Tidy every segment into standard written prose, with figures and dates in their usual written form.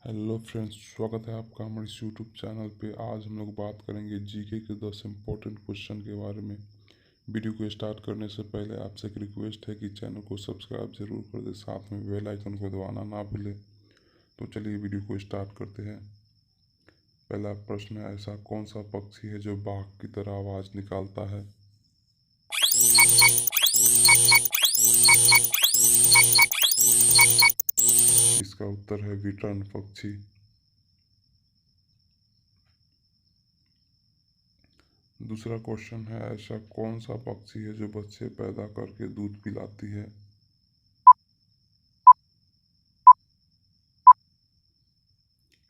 Hello friends, स्वागत है आपका हमारे इस यूट्यूब चैनल पे। आज हम लोग बात करेंगे जीके के 10 इम्पोर्टेंट क्वेश्चन के बारे में। वीडियो को स्टार्ट करने से पहले आपसे एक रिक्वेस्ट है कि चैनल को सब्सक्राइब जरूर कर दें, साथ में बेल आइकन को दबाना ना भूलें। तो चलिए वीडियो को स्टार्ट करते हैं। पहला प्रश्न है, ऐसा कौन सा पक्षी है जो बाघ की तरह आवाज़ निकालता है? इसका उत्तर है विटर्न पक्षी। दूसरा क्वेश्चन है, ऐसा कौन सा पक्षी है जो बच्चे पैदा करके दूध पिलाती है?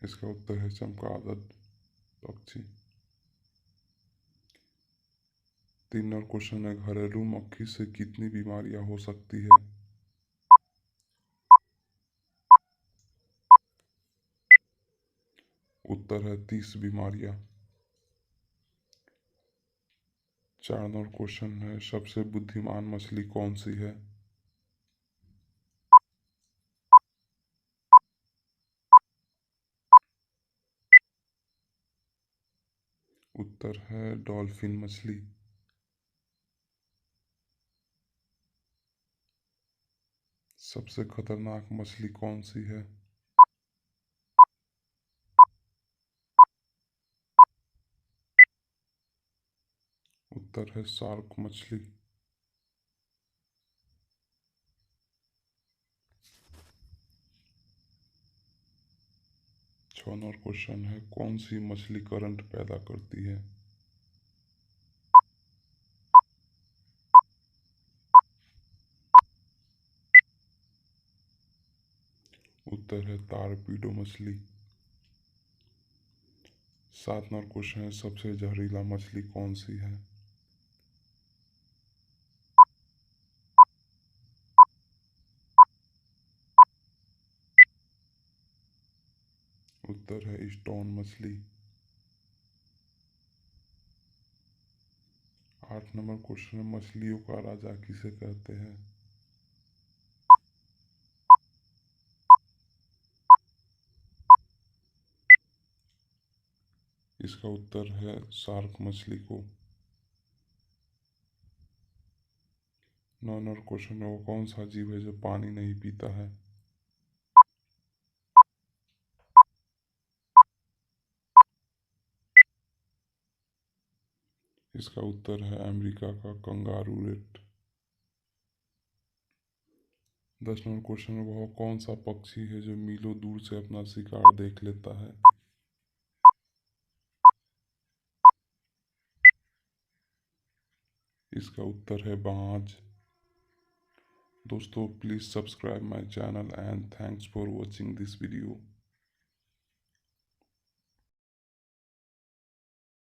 इसका उत्तर है चमगादड़ पक्षी। 3 और क्वेश्चन है, घरेलू मक्खी से कितनी बीमारियां हो सकती है? उत्तर है 30 बीमारियां। 4 और क्वेश्चन है, सबसे बुद्धिमान मछली कौन सी है? उत्तर है डॉल्फिन मछली। सबसे खतरनाक मछली कौन सी है? उत्तर है शार्क मछली। 6 और क्वेश्चन है, कौन सी मछली करंट पैदा करती है? उत्तर है तारपीडो मछली। 7 और क्वेश्चन है, सबसे जहरीला मछली कौन सी है? उत्तर है स्टोन मछली। 8 नंबर क्वेश्चन है, मछलियों का राजा किसे कहते हैं? इसका उत्तर है शार्क मछली को। 9 और क्वेश्चन है, वो कौन सा जीव है जो पानी नहीं पीता है? इसका उत्तर है अमेरिका का कंगारू रेट। 10 नंबर क्वेश्चन है, वह कौन सा पक्षी है जो मीलों दूर से अपना शिकार देख लेता है? इसका उत्तर है बाज। दोस्तों, please subscribe my channel and thanks for watching this video.